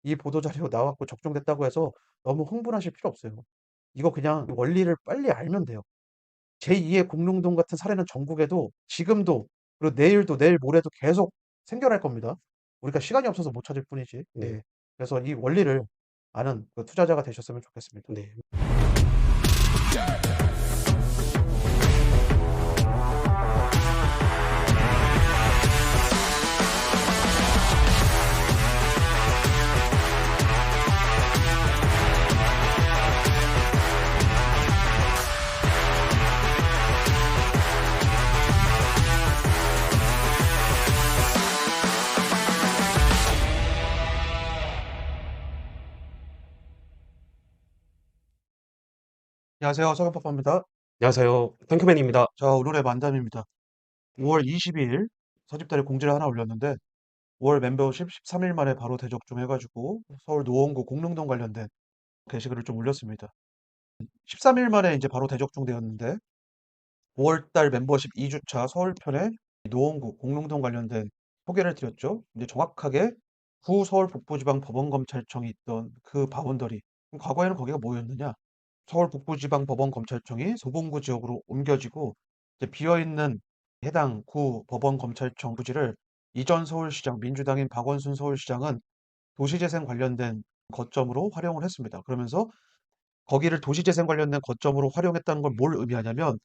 이 보도자료 나왔고 적중됐다고 해서 너무 흥분하실 필요 없어요. 이거 그냥 원리를 빨리 알면 돼요. 제2의 공릉동 같은 사례는 전국에도 지금도 그리고 내일도 내일 모레도 계속 생겨날 겁니다. 우리가 시간이 없어서 못 찾을 뿐이지. 네. 예. 그래서 이 원리를 아는 그 투자자가 되셨으면 좋겠습니다. 네. 안녕하세요. 서경파파입니다. 안녕하세요. 탱크맨입니다. 자, 오늘의 만담입니다. 5월 22일 서집달에 공지를 하나 올렸는데 5월 멤버십 13일 만에 바로 대적중 해가지고 서울 노원구 공릉동 관련된 게시글을 좀 올렸습니다. 13일 만에 이제 바로 대적중 되었는데 5월달 멤버십 2주차 서울편에 노원구 공릉동 관련된 소개를 드렸죠. 이제 정확하게 구 서울 북부지방법원검찰청이 있던 그 바운더리. 과거에는 거기가 뭐였느냐? 서울 북부지방법원검찰청이 소봉구 지역으로 옮겨지고 이제 비어있는 해당 구 법원검찰청 부지를 이전 서울시장 민주당인 박원순 서울시장은 도시재생 관련된 거점으로 활용을 했습니다. 그러면서 거기를 도시재생 관련된 거점으로 활용했다는 걸 뭘 의미하냐면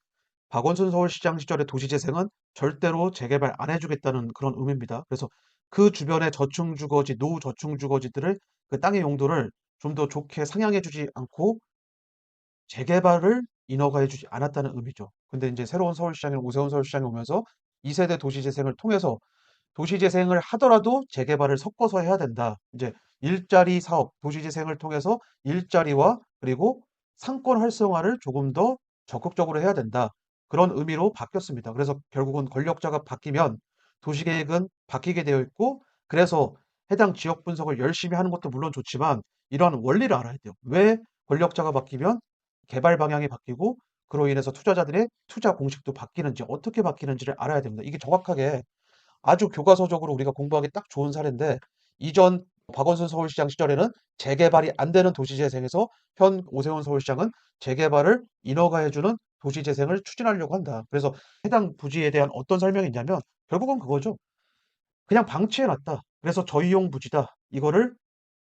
박원순 서울시장 시절의 도시재생은 절대로 재개발 안 해주겠다는 그런 의미입니다. 그래서 그 주변의 저층주거지, 노저층주거지들을 그 땅의 용도를 좀 더 좋게 상향해주지 않고 재개발을 인허가해주지 않았다는 의미죠. 근데 이제 새로운 서울시장인 오세훈 서울시장이 오면서 2세대 도시재생을 통해서 도시재생을 하더라도 재개발을 섞어서 해야 된다. 이제 일자리 사업, 도시재생을 통해서 일자리와 그리고 상권 활성화를 조금 더 적극적으로 해야 된다. 그런 의미로 바뀌었습니다. 그래서 결국은 권력자가 바뀌면 도시계획은 바뀌게 되어 있고, 그래서 해당 지역 분석을 열심히 하는 것도 물론 좋지만 이러한 원리를 알아야 돼요. 왜 권력자가 바뀌면 개발 방향이 바뀌고 그로 인해서 투자자들의 투자 공식도 바뀌는지 어떻게 바뀌는지를 알아야 됩니다. 이게 정확하게 아주 교과서적으로 우리가 공부하기 딱 좋은 사례인데 이전 박원순 서울시장 시절에는 재개발이 안 되는 도시재생에서 현 오세훈 서울시장은 재개발을 인허가해주는 도시재생을 추진하려고 한다. 그래서 해당 부지에 대한 어떤 설명이 있냐면 결국은 그거죠. 그냥 방치해놨다. 그래서 저희용 부지다. 이거를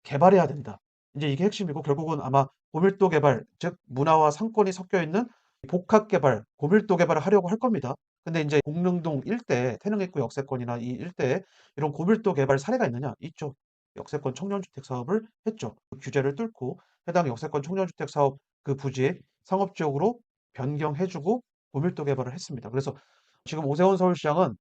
개발해야 된다. 이제 이게 핵심이고 결국은 아마 고밀도 개발, 즉 문화와 상권이 섞여 있는 복합 개발, 고밀도 개발을 하려고 할 겁니다. 근데 이제 공릉동 일대, 태릉입구 역세권이나 이 일대에 이런 고밀도 개발 사례가 있느냐? 있죠. 역세권 청년주택 사업을 했죠. 그 규제를 뚫고 해당 역세권 청년주택 사업 그 부지에 상업지역으로 변경해주고 고밀도 개발을 했습니다. 그래서 지금 오세훈 서울시장은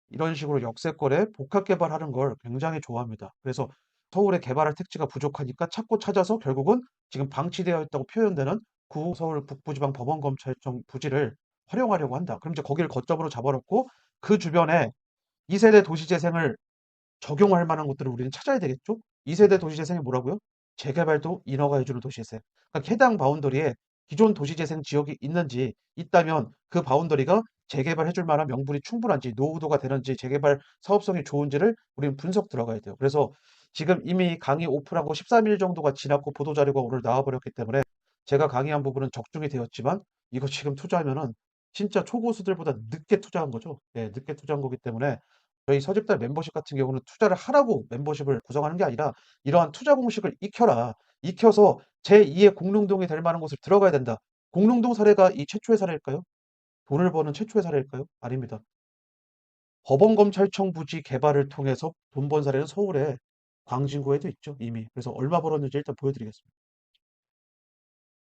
이런 식으로 역세권에 복합 개발하는 걸 굉장히 좋아합니다. 그래서 서울의 개발할 택지가 부족하니까 찾고 찾아서 결국은 지금 방치되어 있다고 표현되는 구 서울 북부지방 법원검찰청 부지를 활용하려고 한다. 그럼 이제 거기를 거점으로 잡아놓고 그 주변에 2세대 도시재생을 적용할 만한 것들을 우리는 찾아야 되겠죠? 2세대 도시재생이 뭐라고요? 재개발도 인허가해주는 도시재생. 그러니까 해당 바운더리에 기존 도시재생 지역이 있는지 있다면 그 바운더리가 재개발해줄 만한 명분이 충분한지 노후도가 되는지 재개발 사업성이 좋은지를 우리는 분석 들어가야 돼요. 그래서 지금 이미 강의 오픈하고 13일 정도가 지났고 보도자료가 오늘 나와버렸기 때문에 제가 강의한 부분은 적중이 되었지만 이거 지금 투자하면은 진짜 초고수들보다 늦게 투자한 거죠. 네, 늦게 투자한 거기 때문에 저희 서집달 멤버십 같은 경우는 투자를 하라고 멤버십을 구성하는 게 아니라 이러한 투자 공식을 익혀라. 익혀서 제2의 공릉동이 될 만한 곳을 들어가야 된다. 공릉동 사례가 이 최초의 사례일까요? 돈을 버는 최초의 사례일까요? 아닙니다. 법원검찰청 부지 개발을 통해서 돈 번 사례는 서울에 광진구에도 있죠, 이미. 그래서 얼마 벌었는지 일단 보여드리겠습니다.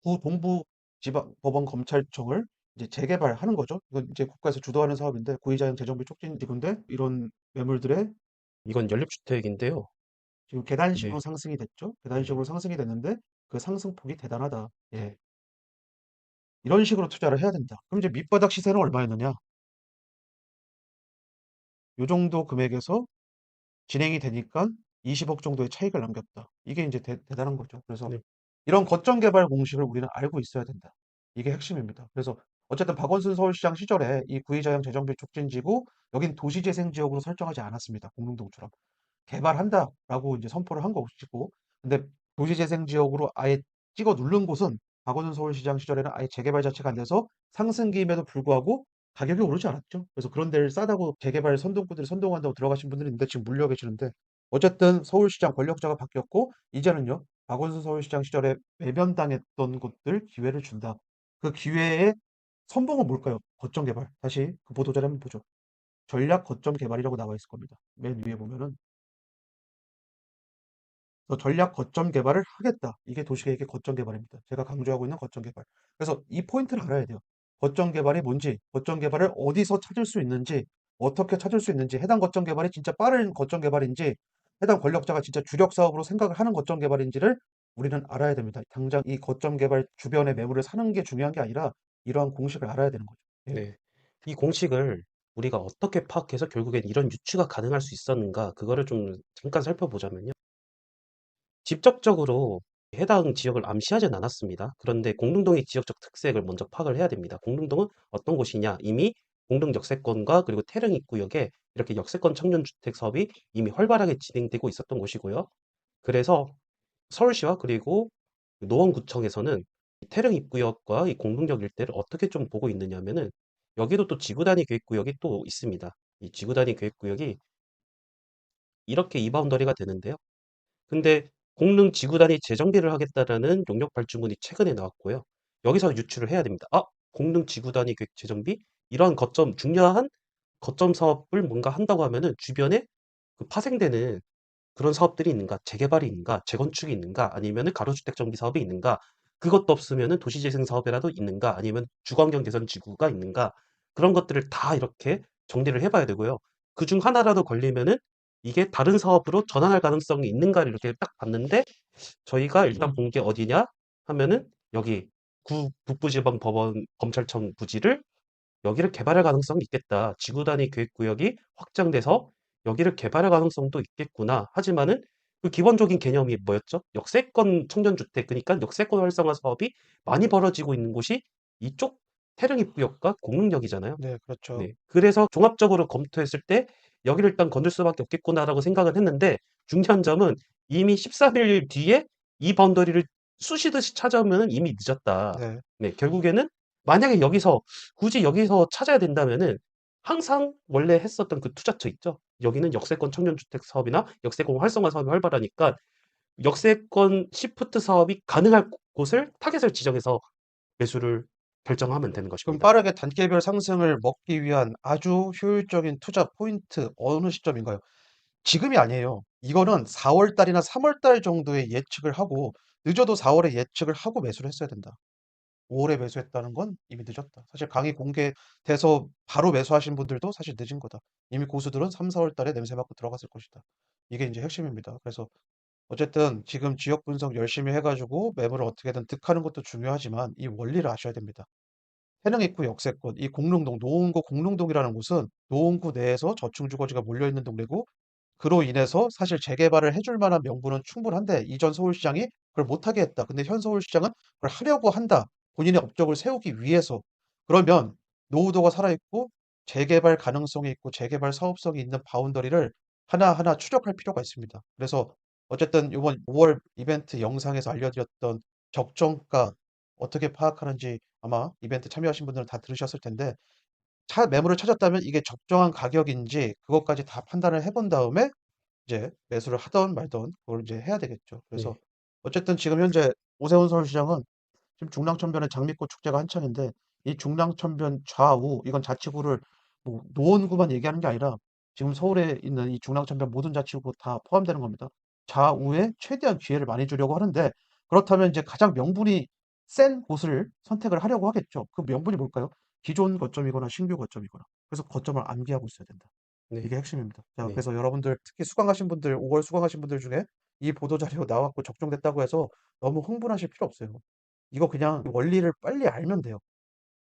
구 동부 지방 법원검찰청을 이제 재개발하는 거죠. 이건 이제 국가에서 주도하는 사업인데 구이자형 재정비 촉진 기금인데 이런 매물들의 이건 연립주택인데요. 지금 네. 계단식으로 상승이 됐죠. 계단식으로 네. 상승이 됐는데 그 상승폭이 대단하다. 예. 이런 식으로 투자를 해야 된다. 그럼 이제 밑바닥 시세는 얼마였느냐? 요 정도 금액에서 진행이 되니까 20억 정도의 차익을 남겼다. 이게 이제 대단한 거죠. 그래서 네. 이런 거점 개발 공식을 우리는 알고 있어야 된다. 이게 핵심입니다. 그래서 어쨌든 박원순 서울시장 시절에 이 구이자형 재정비 촉진지구 여긴 도시재생 지역으로 설정하지 않았습니다. 공릉동처럼. 개발한다라고 이제 선포를 한 것이고 근데 도시재생 지역으로 아예 찍어 누른 곳은 박원순 서울시장 시절에는 아예 재개발 자체가 안 돼서 상승기임에도 불구하고 가격이 오르지 않았죠. 그래서 그런 데를 싸다고 재개발 선동꾼들이 선동한다고 들어가신 분들이 있는데 지금 물려 계시는데 어쨌든 서울시장 권력자가 바뀌었고 이제는요. 박원순 서울시장 시절에 외면당했던 곳들 기회를 준다. 그 기회의 선봉은 뭘까요? 거점 개발. 다시 그 보도자료 한번 보죠. 전략 거점 개발이라고 나와 있을 겁니다. 맨 위에 보면은 전략 거점 개발을 하겠다. 이게 도시계획의 거점 개발입니다. 제가 강조하고 있는 거점 개발. 그래서 이 포인트를 알아야 돼요. 거점 개발이 뭔지, 거점 개발을 어디서 찾을 수 있는지, 어떻게 찾을 수 있는지, 해당 거점 개발이 진짜 빠른 거점 개발인지, 해당 권력자가 진짜 주력 사업으로 생각을 하는 거점 개발인지를 우리는 알아야 됩니다. 당장 이 거점 개발 주변의 매물을 사는 게 중요한 게 아니라 이러한 공식을 알아야 되는 거죠. 예. 네. 이 공식을 우리가 어떻게 파악해서 결국엔 이런 유추가 가능할 수 있었는가, 그거를 좀 잠깐 살펴보자면요. 직접적으로 해당 지역을 암시하진 않았습니다. 그런데 공릉동의 지역적 특색을 먼저 파악을 해야 됩니다. 공릉동은 어떤 곳이냐? 이미 공릉 역세권과 그리고 태릉 입구역에 이렇게 역세권 청년주택 사업이 이미 활발하게 진행되고 있었던 곳이고요. 그래서 서울시와 그리고 노원구청에서는 이 태릉 입구역과 이 공릉역 일대를 어떻게 좀 보고 있느냐면은, 여기도 또 지구단위 계획구역이 또 있습니다. 이 지구단위 계획구역이 이렇게 이 바운더리가 되는데요. 근데 공릉 지구단위 재정비를 하겠다라는 용역 발주문이 최근에 나왔고요. 여기서 유추를 해야 됩니다. 아, 공릉 지구단위 계획 재정비? 이러한 거점, 중요한 거점 사업을 뭔가 한다고 하면은 주변에 그 파생되는 그런 사업들이 있는가, 재개발이 있는가, 재건축이 있는가, 아니면은 가로주택 정비 사업이 있는가, 그것도 없으면은 도시재생 사업이라도 있는가, 아니면 주거환경 개선 지구가 있는가, 그런 것들을 다 이렇게 정리를 해봐야 되고요. 그중 하나라도 걸리면은 이게 다른 사업으로 전환할 가능성이 있는가를 이렇게 딱 봤는데, 저희가 일단 본 게 어디냐 하면은 여기 북부지방법원 검찰청 부지를, 여기를 개발할 가능성이 있겠다. 지구 단위 계획구역이 확장돼서 여기를 개발할 가능성도 있겠구나. 하지만은 그 기본적인 개념이 뭐였죠? 역세권 청년주택, 그러니까 역세권 활성화 사업이 많이 벌어지고 있는 곳이 이쪽 태릉입구역과 공릉역이잖아요. 네, 그렇죠. 네. 그래서 종합적으로 검토했을 때 여기를 일단 건들 수밖에 없겠구나라고 생각을 했는데, 중요한 점은 이미 13일 뒤에 이 바운더리를 쑤시듯이 찾아오면 이미 늦었다. 네. 네, 결국에는 만약에 여기서 굳이 여기서 찾아야 된다면은 항상 원래 했었던 그 투자처 있죠. 여기는 역세권 청년주택 사업이나 역세권 활성화 사업이 활발하니까 역세권 시프트 사업이 가능할 곳을 타겟을 지정해서 매수를 결정하면 되는 그럼 것입니다. 빠르게 단계별 상승을 먹기 위한 아주 효율적인 투자 포인트 어느 시점인가요? 지금이 아니에요. 이거는 4월 달이나 3월 달 정도에 예측을 하고 늦어도 4월에 예측을 하고 매수를 했어야 된다. 5월에 매수했다는 건 이미 늦었다. 사실 강의 공개돼서 바로 매수하신 분들도 사실 늦은 거다. 이미 고수들은 3, 4월 달에 냄새 맡고 들어갔을 것이다. 이게 이제 핵심입니다. 그래서 어쨌든 지금 지역 분석 열심히 해가지고 매물을 어떻게든 득하는 것도 중요하지만 이 원리를 아셔야 됩니다. 해능 입구 역세권, 이 공릉동, 노원구 공릉동이라는 곳은 노원구 내에서 저층주거지가 몰려있는 동네고 그로 인해서 사실 재개발을 해줄 만한 명분은 충분한데 이전 서울시장이 그걸 못하게 했다. 근데 현 서울시장은 그걸 하려고 한다. 본인의 업적을 세우기 위해서. 그러면 노후도가 살아있고 재개발 가능성이 있고 재개발 사업성이 있는 바운더리를 하나하나 추적할 필요가 있습니다. 그래서 어쨌든 이번 5월 이벤트 영상에서 알려드렸던 적정가 어떻게 파악하는지 아마 이벤트 참여하신 분들은 다 들으셨을 텐데 매물을 찾았다면 이게 적정한 가격인지 그것까지 다 판단을 해본 다음에 이제 매수를 하던 말던 그걸 이제 해야 되겠죠. 그래서 네. 어쨌든 지금 현재 오세훈 서울시장은 지금 중랑천변에 장미꽃 축제가 한창인데 이 중랑천변 좌우 이건 자치구를 뭐 노원구만 얘기하는 게 아니라 지금 서울에 있는 이 중랑천변 모든 자치구 다 포함되는 겁니다. 좌우에 최대한 기회를 많이 주려고 하는데 그렇다면 이제 가장 명분이 센 곳을 선택을 하려고 하겠죠. 그 명분이 뭘까요? 기존 거점이거나 신규 거점이거나. 그래서 거점을 암기하고 있어야 된다. 네. 이게 핵심입니다. 자, 네. 그래서 여러분들 특히 수강하신 분들, 5월 수강하신 분들 중에 이 보도자료 나왔고 적중됐다고 해서 너무 흥분하실 필요 없어요. 이거 그냥 원리를 빨리 알면 돼요.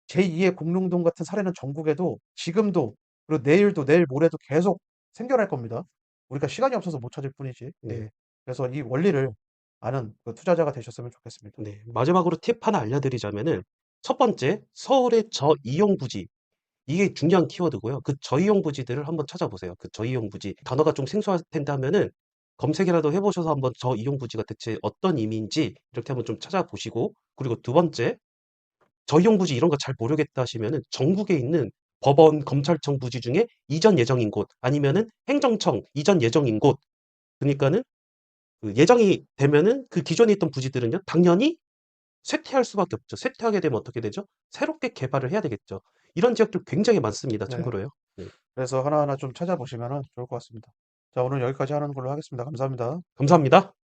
제2의 공릉동 같은 사례는 전국에도 지금도 그리고 내일도 내일 모레도 계속 생겨날 겁니다. 우리가 시간이 없어서 못 찾을 뿐이지. 네. 예. 그래서 이 원리를 아는 그 투자자가 되셨으면 좋겠습니다. 네. 마지막으로 팁 하나 알려드리자면은, 첫 번째, 서울의 저이용 부지. 이게 중요한 키워드고요. 그 저이용 부지들을 한번 찾아보세요. 그 저이용 부지. 단어가 좀 생소할 텐데 하면은 검색이라도 해보셔서 한번 저 이용부지가 대체 어떤 의미인지 이렇게 한번 좀 찾아보시고, 그리고 두 번째, 저 이용부지 이런 거 잘 모르겠다 하시면은 전국에 있는 법원, 검찰청 부지 중에 이전 예정인 곳 아니면은 행정청 이전 예정인 곳, 그러니까는 그 예정이 되면은 그 기존에 있던 부지들은요 당연히 쇠퇴할 수밖에 없죠. 쇠퇴하게 되면 어떻게 되죠? 새롭게 개발을 해야 되겠죠. 이런 지역들 굉장히 많습니다. 네. 참고로요. 네. 그래서 하나하나 좀 찾아보시면 좋을 것 같습니다. 자, 오늘 여기까지 하는 걸로 하겠습니다. 감사합니다. 감사합니다.